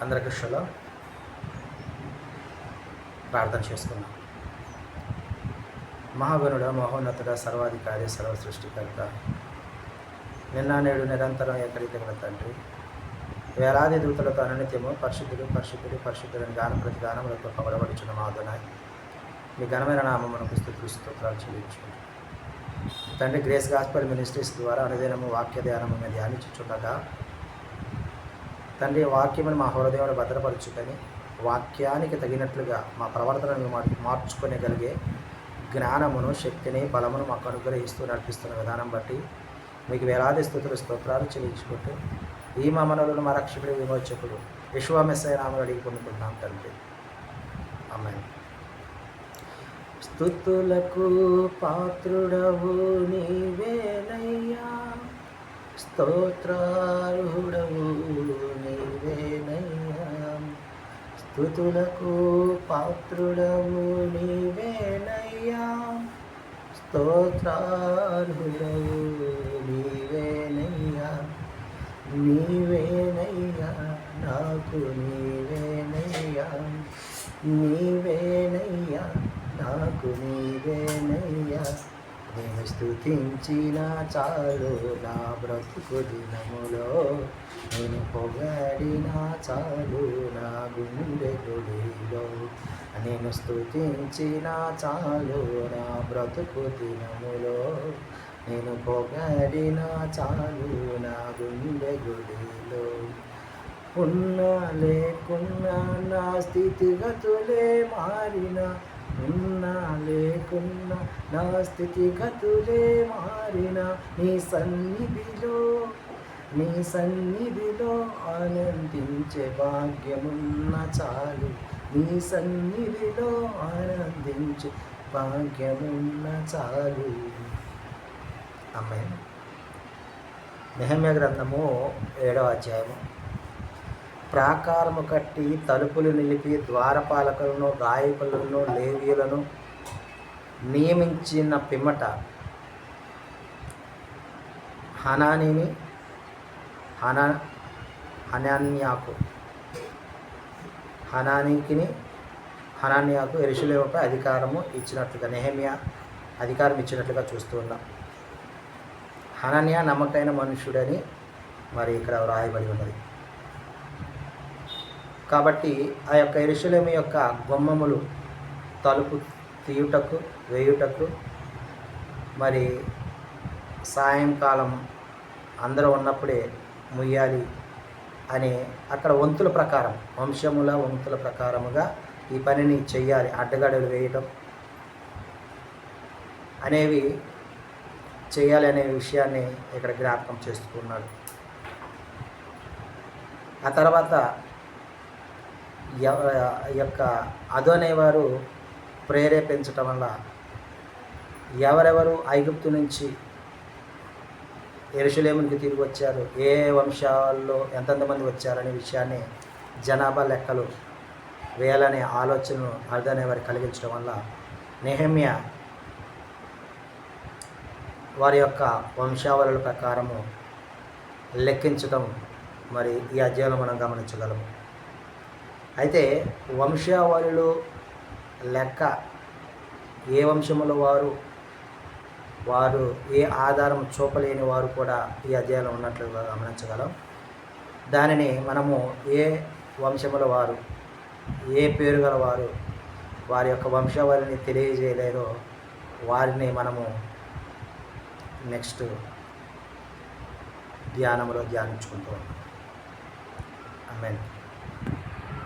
అందరికీ షలో ప్రార్థన చేసుకున్నాం. మహాగణుడ, మహోన్నతుడ, సర్వాధికారి, సర్వ సృష్టికర్త, నిన్న నేడు నిరంతరం ఏకరీతిగా తండ్రి, వేలాది దూతలతో అనునిత్యము పరిశుద్ధుడు పరిశుద్ధుడు పరిశుద్ధులని ప్రతి గానములతో పగడబడుచున్న మాధునాయ్ మీ ఘనమైన నామమునకు స్తుతులు స్తోత్రాలు చెల్లించుకుంటాం. తండ్రి, గ్రేస్ గాస్పెల్ మినిస్ట్రీస్ ద్వారా అనుదినము వాక్య ధ్యానము మీద ధ్యానించుచుండగా తండ్రి, వాక్యమును మా హృదయంలో భద్రపరచుకొని వాక్యానికి తగినట్లుగా మా ప్రవర్తనను మార్చుకోగలిగే జ్ఞానమును, శక్తిని, బలమును మాకు అనుగ్రహిస్తూ నడిపిస్తున్న విధానం బట్టి మీకు వేలాది స్తుతులు స్తోత్రాలు చెల్లించుకుంటూ ఈ మా మనవులను మా రక్షకుడు, విమోచకుడు యెషూవా మెస్సీయ నామములో అడిగి పొందుకుంటున్నాం తండ్రి, ఆమేన్. స్తుతులకు పాత్రుడవు నీవేనయ్యా, స్తోత్రార్హుడవు నీవేనయ్యా, స్తుతులకు పాత్రుడవు నీవేనయ్యా, స్తోత్రార్హుడవు నీవేనయ్యా, నీవేనయ్యా నాకు నీవేనయ్యా, నీవేనయ్యా నాకు నీవేనయ్యా, నేను స్తుతించిన చాలు నా బ్రతుకు దినములో, నేను పొగడిన చాలు నా గుండె గుడిలో, నేను స్తుతించిన చాలు నా బ్రతుకు దినములో, నేను పొగడిన చాలు నా గుండె గుడిలో. ఉన్నా లేకున్నా నా స్థితిగతులే మారిన, ఉన్నా లేకున్నా నా స్థితిగతులే మారిన, నీ సన్నిధిలో ఆనందించే భాగ్యమున్న చాలు, నీ సన్నిధిలో ఆనందించే భాగ్యమున్న చాలు. ఆమేన్. నెహెమ్యా గ్రంథము 7వ అధ్యాయము. ప్రాకారము కట్టి తలుపులు నిలిపి ద్వారపాలకులను, గాయకులను, లేవీయులను నియమించిన పిమ్మట హనానీయాకు యెరూషలేముపై అధికారము ఇచ్చినట్లుగా నెహెమ్యా అధికారం ఇచ్చినట్లుగా చూస్తూ ఉన్నాం. హనన్యా నమ్మకైన మనుషుడని మరి ఇక్కడ వ్రాయబడి ఉన్నది. కాబట్టి ఆ యొక్క యెరూషలేము యొక్క గుమ్మములు తలుపు తీయుటకు, వేయుటకు, మరి సాయంకాలం అందరూ ఉన్నప్పుడే ముయ్యాలి అని అక్కడ వంతుల ప్రకారం, వంతుల ప్రకారముగా ఈ పనిని చెయ్యాలి. అడ్డగడలు వేయటం అనేవి చేయాలి అనే విషయాన్ని ఇక్కడ జ్ఞాపకం చేసుకున్నాడు. ఆ తర్వాత యొక్క అదోనేవారు ప్రేరేపించటం వల్ల ఎవరెవరు ఐగుప్తు నుంచి యెరూషలేమునికి తిరిగి వచ్చారు, ఏ వంశాల్లో ఎంతమంది వచ్చారనే విషయాన్ని జనాభా లెక్కలు వేయాలనే ఆలోచనను అదోనేవారు కలిగించడం వల్ల నెహెమ్యా వారి యొక్క వంశావళుల ప్రకారము లెక్కించడం మరి ఈ అధ్యాయంలో మనం గమనించగలము. అయితే వంశావళులు లెక్క ఏ వంశముల వారు ఏ ఆధారం చూపలేని వారు కూడా ఈ అధ్యాయంలో ఉన్నట్లుగా గమనించగలం. దానిని మనము ఏ వంశముల వారు, ఏ పేరు గల వారి యొక్క వంశావళిని తెలియజేయలేరో వారిని మనము నెక్స్ట్ ధ్యానంలో ధ్యానించుకుంటూ ఉన్నాం. ఆమేన్.